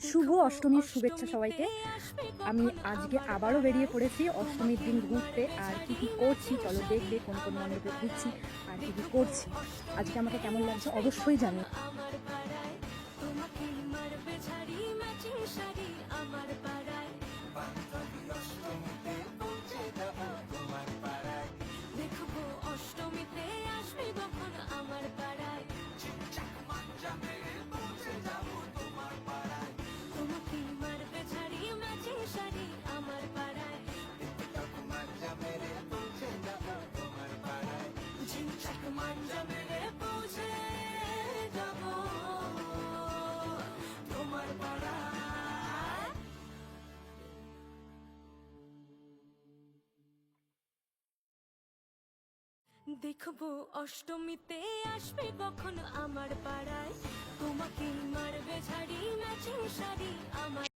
শুভ অষ্টমীর শুভেচ্ছা সবাইকে। আমি আজকে আবারও বেরিয়ে পড়েছি অষ্টমীর দিন ঘুরতে। আর কি কি করছি চলো দেখবে, কোন কোন মণ্ডপে ঘুরছি আর কি কি করছি। আজকে আমাকে কেমন লাগছে অবশ্যই জানি। দেখবো অষ্টমীতে আসবে কখন আমার পাড়ায়, তোমাকে মারবে ঝাড়ি ম্যাচিং শাড়ি আমার